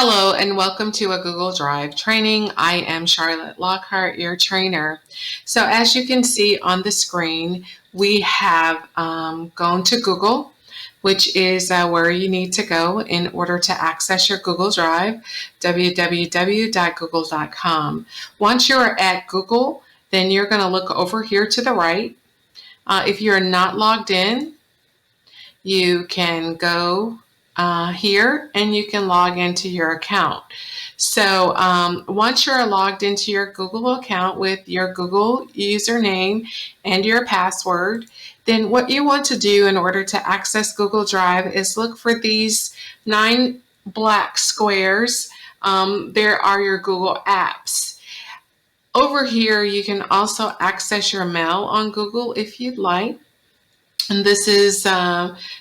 Hello and welcome to a Google Drive training. I am Charlotte Lockhart, your trainer. So as you can see on the screen, we have gone to Google, which is where you need to go in order to access your Google Drive, www.google.com. Once you're at Google, then you're going to look over here to the right. If you're not logged in, you can go here and you can log into your account. So once you're logged into your Google account with your Google username and your password, then what you want to do in order to access Google Drive is look for these 9 black squares. There are your Google apps. Over here, you can also access your mail on Google if you'd like. And this is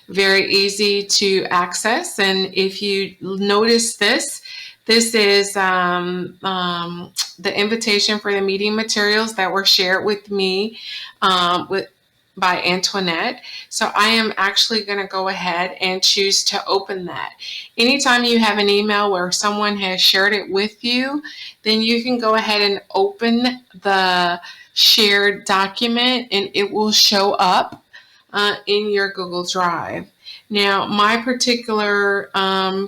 very easy to access. And if you notice this is the invitation for the meeting materials that were shared with me by Antoinette. So I am actually going to go ahead and choose to open that. Anytime you have an email where someone has shared it with you, then you can go ahead and open the shared document and it will show up in your Google Drive. Now, my particular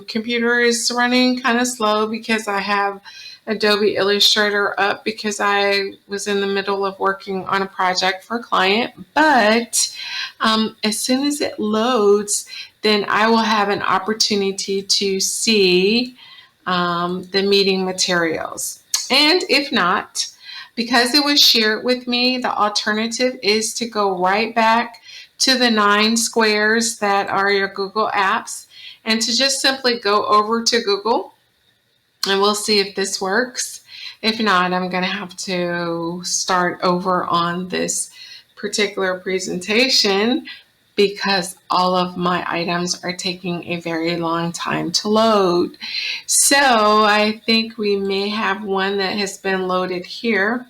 computer is running kind of slow because I have Adobe Illustrator up because I was in the middle of working on a project for a client. But as soon as it loads, then I will have an opportunity to see the meeting materials. And if not, because it was shared with me, the alternative is to go right back to the 9 squares that are your Google apps and to just simply go over to Google, and we'll see if this works. If not, I'm going to have to start over on this particular presentation because all of my items are taking a very long time to load. So I think we may have one that has been loaded here.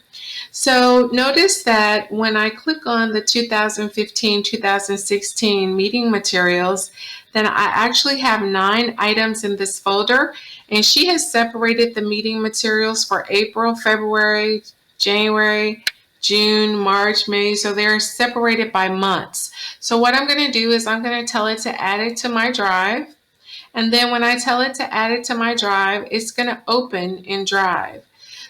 So notice that when I click on the 2015-2016 meeting materials, then I actually have 9 items in this folder, and she has separated the meeting materials for April, February, January, June, March, May, so they're separated by months. So what I'm going to do is I'm going to tell it to add it to my drive, and then when I tell it to add it to my drive, it's going to open in Drive.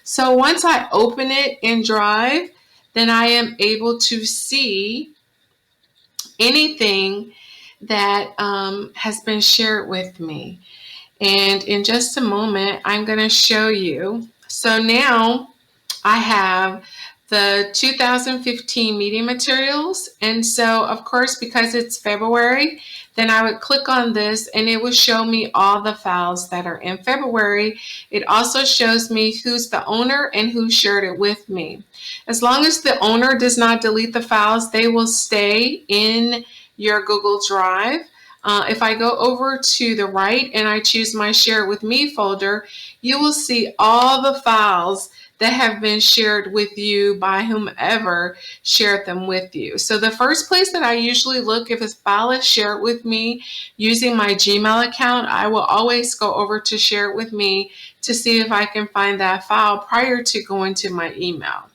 So once I open it in Drive, then I am able to see anything that has been shared with me. And in just a moment, I'm going to show you. So now I have the 2015 meeting materials. And so, of course, because it's February, then I would click on this and it would show me all the files that are in February. It also shows me who's the owner and who shared it with me. As long as the owner does not delete the files, they will stay in your Google Drive. If I go over to the right and I choose my Share With Me folder, you will see all the files that have been shared with you by whomever shared them with you. So the first place that I usually look if a file is shared with me using my Gmail account, I will always go over to Share It With Me to see if I can find that file prior to going to my email.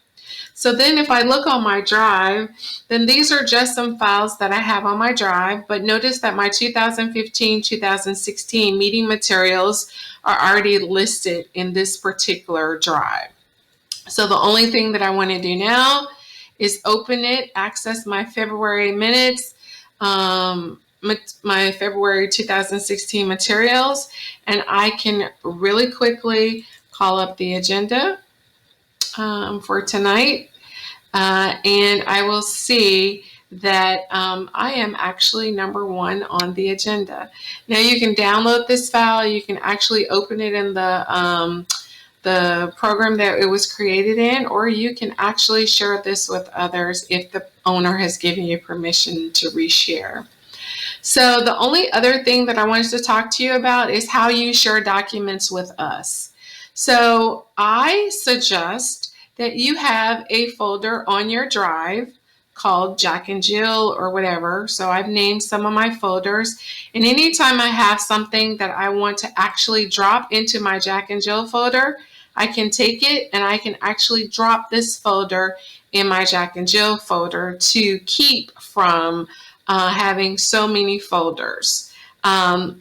So then if I look on my drive, then these are just some files that I have on my drive, but notice that my 2015-2016 meeting materials are already listed in this particular drive. So the only thing that I want to do now is open it, access my February minutes, my February 2016 materials, and I can really quickly call up the agenda for tonight, and I will see that I am actually number 1 on the agenda. Now you can download this file, you can actually open it in the program that it was created in, or you can actually share this with others if the owner has given you permission to reshare. So the only other thing that I wanted to talk to you about is how you share documents with us. So I suggest that you have a folder on your drive called Jack and Jill or whatever. So I've named some of my folders. And anytime I have something that I want to actually drop into my Jack and Jill folder, I can take it and I can actually drop this folder in my Jack and Jill folder to keep from having so many folders.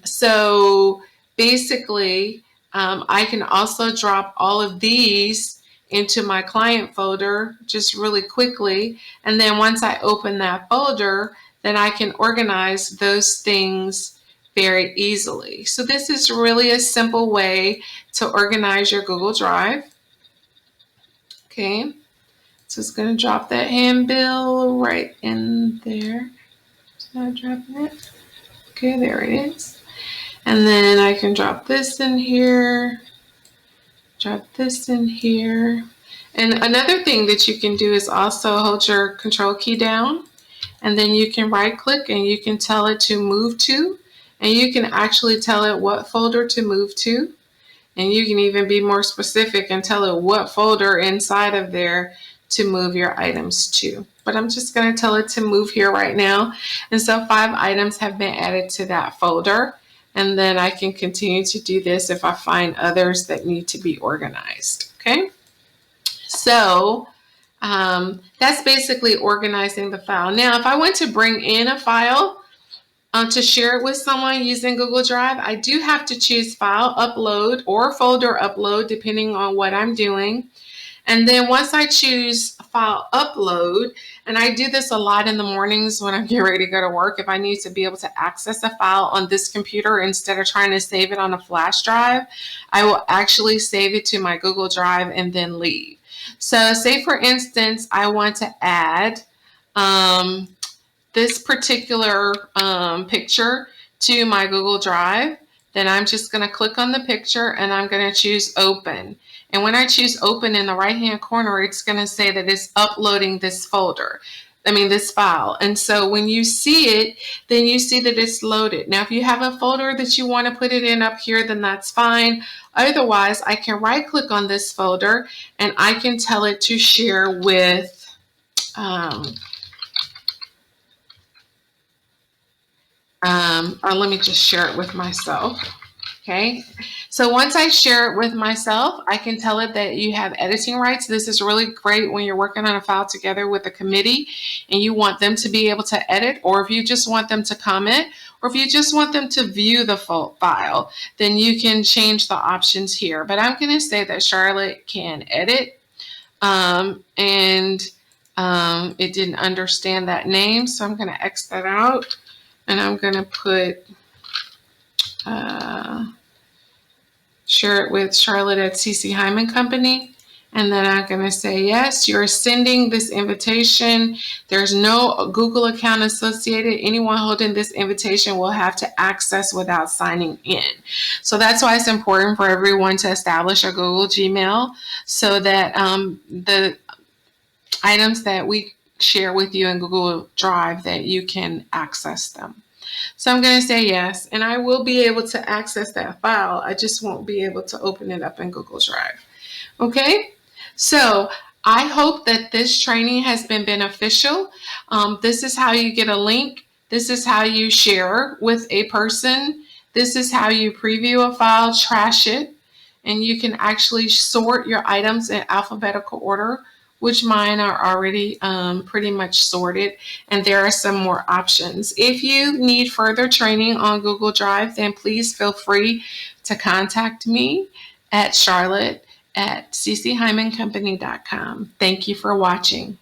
So basically, I can also drop all of these into my client folder just really quickly. And then once I open that folder, then I can organize those things very easily. So this is really a simple way to organize your Google Drive. Okay, so it's going to drop that handbill right in there. It's not dropping it. Okay, there it is. And then I can drop this in here. Drop this in here. And another thing that you can do is also hold your control key down, and then you can right click and you can tell it to move to, and you can actually tell it what folder to move to. And you can even be more specific and tell it what folder inside of there to move your items to. But I'm just going to tell it to move here right now. And so 5 items have been added to that folder. And then I can continue to do this if I find others that need to be organized. Okay, so that's basically organizing the file. Now, if I want to bring in a file to share it with someone using Google Drive, I do have to choose File Upload or Folder Upload, depending on what I'm doing. And then once I choose File Upload, and I do this a lot in the mornings when I'm getting ready to go to work, if I need to be able to access a file on this computer instead of trying to save it on a flash drive, I will actually save it to my Google Drive and then leave. So say for instance, I want to add this particular picture to my Google Drive, then I'm just going to click on the picture and I'm going to choose Open. And when I choose Open in the right-hand corner, it's going to say that it's uploading this this file. And so when you see it, then you see that it's loaded. Now, if you have a folder that you want to put it in up here, then that's fine. Otherwise, I can right-click on this folder and I can tell it to share with or let me just share it with myself. Okay, so once I share it with myself, I can tell it that you have editing rights. This is really great when you're working on a file together with a committee and you want them to be able to edit, or if you just want them to comment, or if you just want them to view the full file, then you can change the options here. But I'm going to say that Charlotte can edit, it didn't understand that name, so I'm going to X that out. And I'm going to put share it with Charlotte at CC Hyman Company. And then I'm going to say, yes, you're sending this invitation. There's no Google account associated. Anyone holding this invitation will have to access without signing in. So that's why it's important for everyone to establish a Google Gmail so that the items that we share with you in Google Drive, that you can access them. So I'm going to say yes, and I will be able to access that file. I just won't be able to open it up in Google Drive. Okay, so I hope that this training has been beneficial. This is how you get a link. This is how you share with a person. This is how you preview a file, trash it, and you can actually sort your items in alphabetical order, which mine are already pretty much sorted, and there are some more options. If you need further training on Google Drive, then please feel free to contact me at Charlotte at cchymancompany.com. Thank you for watching.